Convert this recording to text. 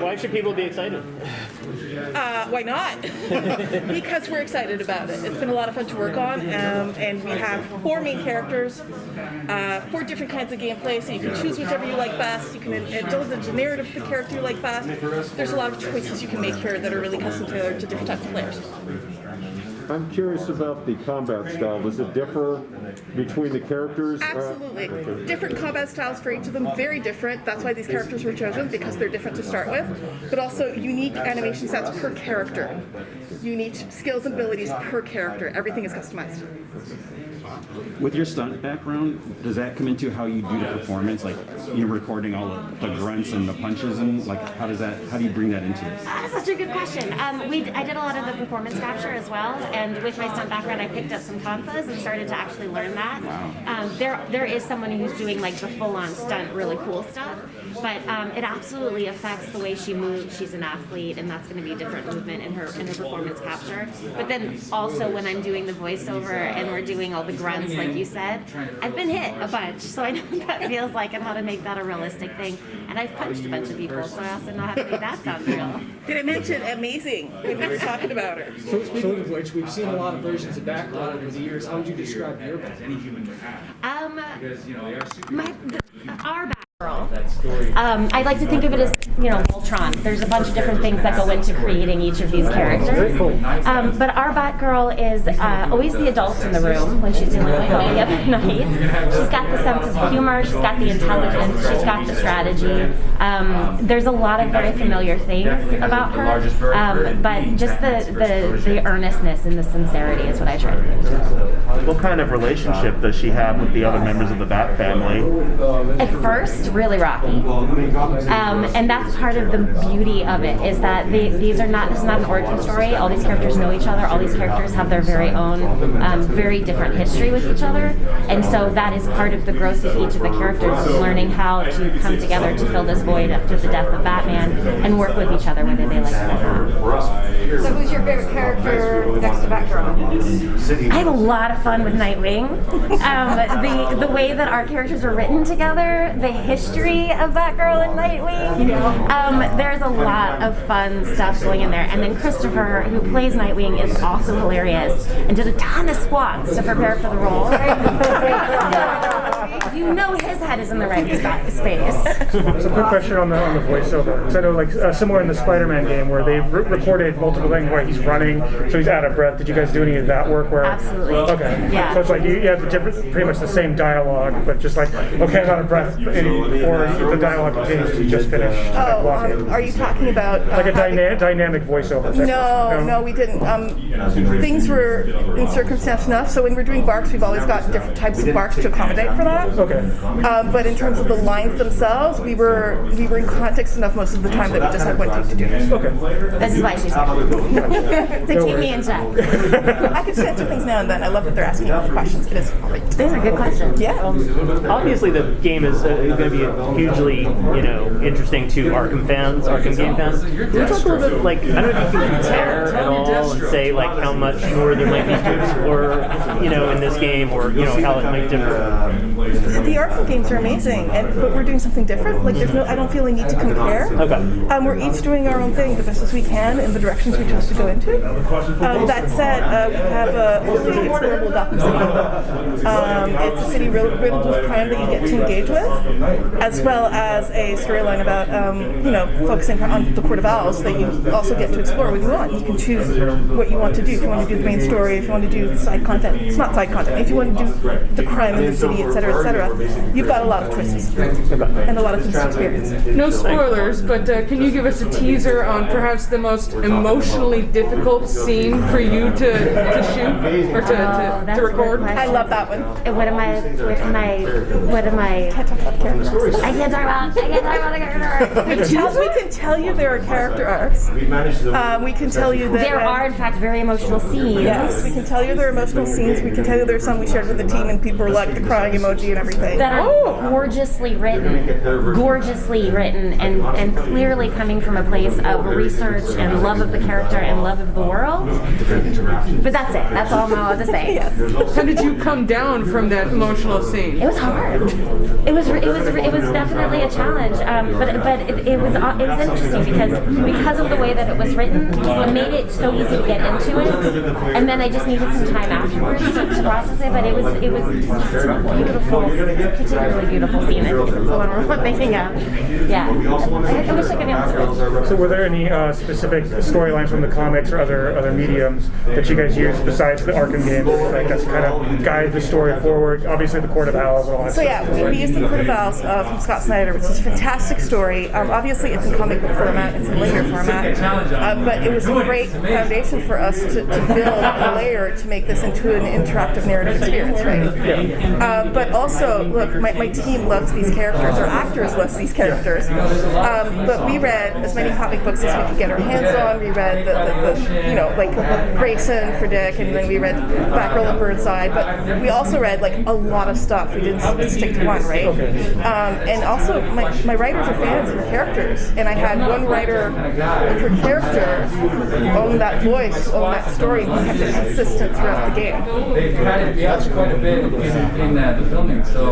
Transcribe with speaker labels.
Speaker 1: Why should people be excited?
Speaker 2: Why not? Because we're excited about it. It's been a lot of fun to work on, and we have 4 main characters, 4 different kinds of gameplay, so you can choose whichever you like best. You can indulge the narrative of the character you like best. There's a lot of choices you can make here that are really custom tailored to different types of players.
Speaker 3: I'm curious about the combat style. Does it differ between the characters?
Speaker 2: Absolutely. Different combat styles for each of them, very different. That's why these characters were chosen, because they're different to start with. But also unique animation sets per character. Unique skills and abilities per character. Everything is customized.
Speaker 4: With your stunt background, does that come into how you do the performance? Like, you're recording all the grunts and the punches, and like, how do you bring that into it?
Speaker 5: That's such a good question. I did a lot of the performance capture as well, and with my stunt background, I picked up some confas and started to actually learn that.
Speaker 4: Wow.
Speaker 5: There is someone who's doing like the full-on stunt, really cool stuff, but it absolutely affects the way she moves. She's an athlete, and that's going to be a different movement in her performance capture. But then also when I'm doing the voiceover and we're doing all the grunts, like you said, I've been hit a bunch, so I know what that feels like and how to make that a realistic thing. And I've punched a bunch of people, so I also know how to make that sound real.
Speaker 2: Did I mention amazing when we were talking about her?
Speaker 6: So speaking of which, we've seen a lot of versions of Batgirl over the years. How would you describe your Batgirl?
Speaker 5: Our Batgirl. I like to think of it as, Voltron. There's a bunch of different things that go into creating each of these characters. But our Batgirl is always the adult in the room when she's dealing with all the other knights. She's got the sense of humor, she's got the intelligence, she's got the strategy. There's a lot of very familiar things about her, but just the earnestness and the sincerity is what I try to bring to her.
Speaker 7: What kind of relationship does she have with the other members of the Bat family?
Speaker 5: At first, really rocky, and that's part of the beauty of it, is that this is not an origin story. All these characters know each other. All these characters have their very own, very different history with each other, and so that is part of the growth of each of the characters, is learning how to come together to fill this void after the death of Batman and work with each other, whether they like it or not.
Speaker 8: So who's your favorite character next to Batgirl?
Speaker 5: I have a lot of fun with Nightwing. The way that our characters are written together, the history of Batgirl and Nightwing, there's a lot of fun stuff going in there. And then Christopher, who plays Nightwing, is also hilarious and did a ton of squats to prepare for the role. So, his head is in the right space.
Speaker 9: So quick question on the voiceover. Because I know, similar in the Spider-Man game where they've recorded multiple things where he's running, so he's out of breath. Did you guys do any of that work? Where
Speaker 5: Absolutely.
Speaker 9: Okay.
Speaker 5: Yeah.
Speaker 9: So it's like you have pretty much the same dialogue, but just like, okay, I'm out of breath, or the dialogue continues to just finish.
Speaker 2: Are you talking about
Speaker 9: like a dynamic voiceover?
Speaker 2: No, we didn't. Things were in circumstance enough, so when we're doing barks, we've always got different types of barks to accommodate for that.
Speaker 9: Okay.
Speaker 2: But in terms of the lines themselves, we were in context enough most of the time that we just had one take to do it.
Speaker 9: Okay.
Speaker 5: This is why she's here. To keep me in check.
Speaker 2: I can censor things now and then. I love that they're asking questions. It is great.
Speaker 5: These are good questions.
Speaker 2: Yeah.
Speaker 1: Obviously, the game is going to be hugely, interesting to Arkham game fans. Can you talk a little bit, I don't know if you can compare at all and say, how much more there might be to explore, in this game, or, how it might differ?
Speaker 2: The Arkham games are amazing, but we're doing something different. I don't feel a need to compare.
Speaker 1: Okay.
Speaker 2: We're each doing our own thing the best as we can in the directions we chose to go into. That said, we have a fully explorable Gotham City. It's a city riddled with crime that you get to engage with, as well as a storyline about, focusing on the Court of Owls that you also get to explore when you want. You can choose what you want to do. If you want to do the main story, if you want to do the side content. It's not side content. If you want to do the crime in the city, etc., you've got a lot of choices and a lot of things to experience.
Speaker 8: No spoilers, but can you give us a teaser on perhaps the most emotionally difficult scene for you to shoot or to record?
Speaker 2: I love that one.
Speaker 5: What am I?
Speaker 2: Can't talk about the characters.
Speaker 5: I can't talk about the character.
Speaker 2: We can tell you there are character arcs. We can tell you that
Speaker 5: there are, in fact, very emotional scenes.
Speaker 2: Yes, we can tell you there are emotional scenes. We can tell you there are some we shared with the team, and people were like the crying emoji and everything.
Speaker 5: that are gorgeously written, and clearly coming from a place of research and love of the character and love of the world. But that's it. That's all I'm allowed to say.
Speaker 8: How did you come down from that emotional scene?
Speaker 5: It was hard. It was definitely a challenge. But it was interesting because of the way that it was written, it made it so easy to get into it. And then I just needed some time afterwards to process it. But it's a particularly beautiful scene. I think it's the one we're thinking of. Yeah. I wish I could answer it.
Speaker 9: So were there any specific storylines from the comics or other mediums that you guys used besides the Arkham games, like that's kind of guide the story forward? Obviously the Court of Owls and all that
Speaker 2: So
Speaker 9: stuff.
Speaker 2: yeah, we used the Court of Owls from Scott Snyder, which is a fantastic story. Obviously it's in comic book format, it's in linear format, but it was a great foundation for us to build a layer to make this into an interactive narrative experience, right? But also, look, my team loves these characters, our actors love these characters, but we read as many comic books as we could get our hands on. We read the like Grayson for Dick, and then we read Batgirl and Burnside, but we also read like a lot of stuff. We didn't stick to one, right? And also, my writers are fans of the characters, and I had one writer per character who owned that voice, who owned that story, and kept it consistent throughout the game.
Speaker 10: They've had it quite a bit in the filming, so